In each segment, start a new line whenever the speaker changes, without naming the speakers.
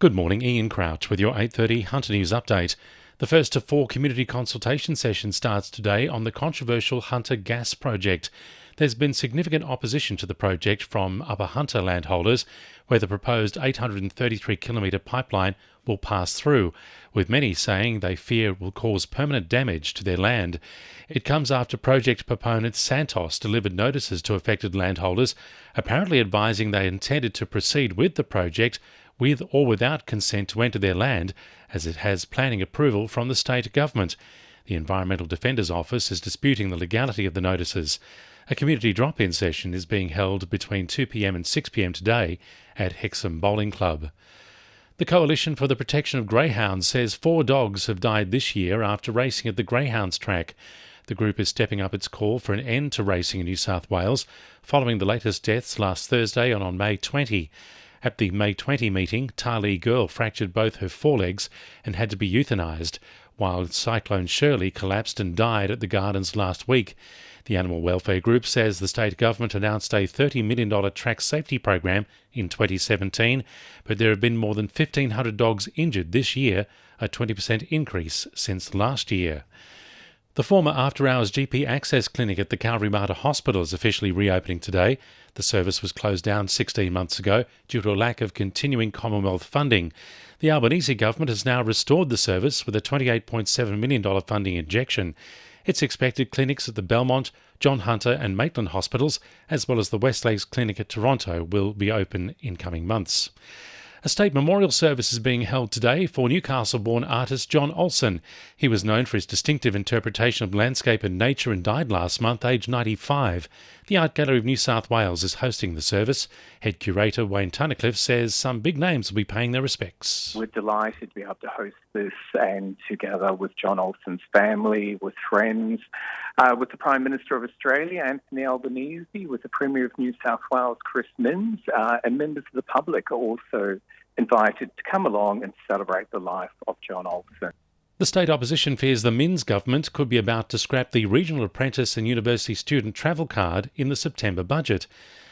Good morning, Ian Crouch with your 8:30 Hunter News update. The first of 4 community consultation sessions starts today on the controversial Hunter Gas project. There's been significant opposition to the project from Upper Hunter landholders, where the proposed 833-kilometre pipeline will pass through, with many saying they fear it will cause permanent damage to their land. It comes after project proponent Santos delivered notices to affected landholders, apparently advising they intended to proceed with the project with or without consent to enter their land, as it has planning approval from the state government. The Environmental Defender's Office is disputing the legality of the notices. A community drop-in session is being held between 2 p.m. and 6 p.m. today at Hexham Bowling Club. The Coalition for the Protection of Greyhounds says 4 dogs have died this year after racing at the Greyhounds track. The group is stepping up its call for an end to racing in New South Wales, following the latest deaths last Thursday and on May 20. At the May 20 meeting, Tarlee Girl fractured both her forelegs and had to be euthanised, while Cyclone Shirley collapsed and died at the Gardens last week. The animal welfare group says the state government announced a $30 million track safety program in 2017, but there have been more than 1,500 dogs injured this year, a 20% increase since last year. The former after-hours GP access clinic at the Cavalry-Mater Hospital is officially reopening today. The service was closed down 16 months ago due to a lack of continuing Commonwealth funding. The Albanese government has now restored the service with a $28.7 million funding injection. It's expected clinics at the Belmont, John Hunter and Maitland hospitals, as well as the West Lakes Clinic at Toronto, will be open in coming months. A state memorial service is being held today for Newcastle-born artist John Olsen. He was known for his distinctive interpretation of landscape and nature and died last month, aged 95. The Art Gallery of New South Wales is hosting the service. Head curator Wayne Tunnicliffe says some big names will be paying their respects.
We're delighted to be able to host this, and together with John Olsen's family, with friends, with the Prime Minister of Australia, Anthony Albanese, with the Premier of New South Wales, Chris Minns, and members of the public are also invited to come along and celebrate the life of John Olsen.
The state opposition fears the Minns government could be about to scrap the regional apprentice and university student travel card in the September budget.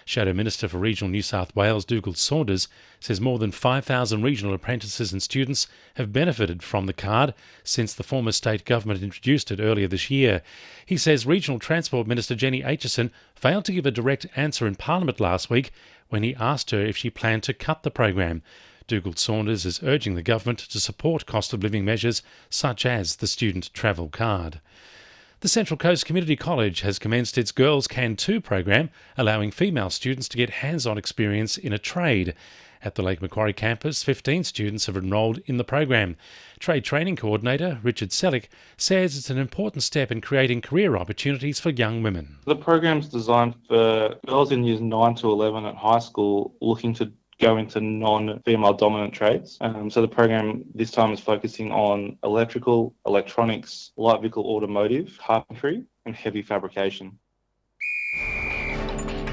Shadow Minister for Regional New South Wales, Dougal Saunders, says more than 5,000 regional apprentices and students have benefited from the card since the former state government introduced it earlier this year. He says Regional Transport Minister Jenny Aitchison failed to give a direct answer in Parliament last week when he asked her if she planned to cut the program. Dougal Saunders is urging the government to support cost of living measures such as the student travel card. The Central Coast Community College has commenced its Girls Can Too program, allowing female students to get hands-on experience in a trade. At the Lake Macquarie campus, 15 students have enrolled in the program. Trade Training Coordinator Richard Sellick says it's an important step in creating career opportunities for young women.
The program's designed for girls in years 9 to 11 at high school looking to go into non-female dominant trades. So the program this time is focusing on electrical, electronics, light vehicle automotive, carpentry and heavy fabrication.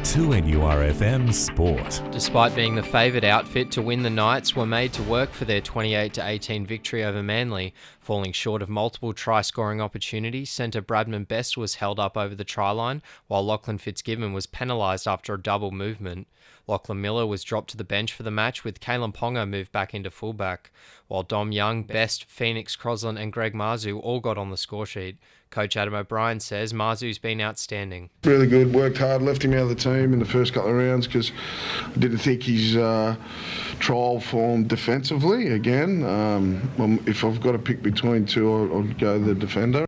2NURFM Sport.
Despite being the favoured outfit to win, the Knights were made to work for their 28-18 victory over Manly. Falling short of multiple try-scoring opportunities, centre Bradman Best was held up over the try line, while Lachlan Fitzgibbon was penalised after a double movement. Lachlan Miller was dropped to the bench for the match, with Kalen Ponga moved back into fullback, while Dom Young, Best, Phoenix Crosland and Greg Marzu all got on the scoresheet. Coach Adam O'Brien says Marzu's been outstanding.
Really good, worked hard, left him out of the team in the first couple of rounds because I didn't think his trial form defensively. Again, if I've got to pick between two, I'll go the defender.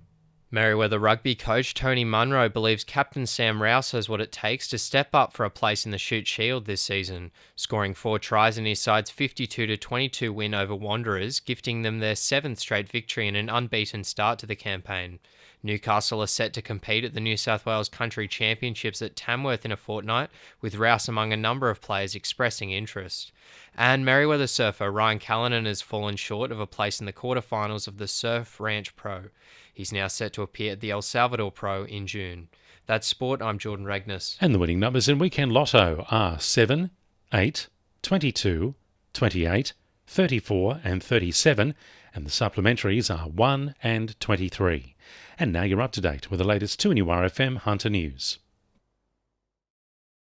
Merewether Rugby coach Tony Munro believes Captain Sam Rouse has what it takes to step up for a place in the Shute Shield this season, scoring 4 tries in his side's 52-22 win over Wanderers, gifting them their 7th straight victory and an unbeaten start to the campaign. Newcastle are set to compete at the New South Wales Country Championships at Tamworth in a fortnight, with Rouse among a number of players expressing interest. And Merewether surfer Ryan Callanan has fallen short of a place in the quarterfinals of the Surf Ranch Pro. He's now set to appear at the El Salvador Pro in June. That's sport. I'm Jordan Regnis.
And the winning numbers in Weekend Lotto are 7, 8, 22, 28, 34 and 37, and the supplementaries are 1 and 23. And now you're up to date with the latest 2NURFM Hunter News.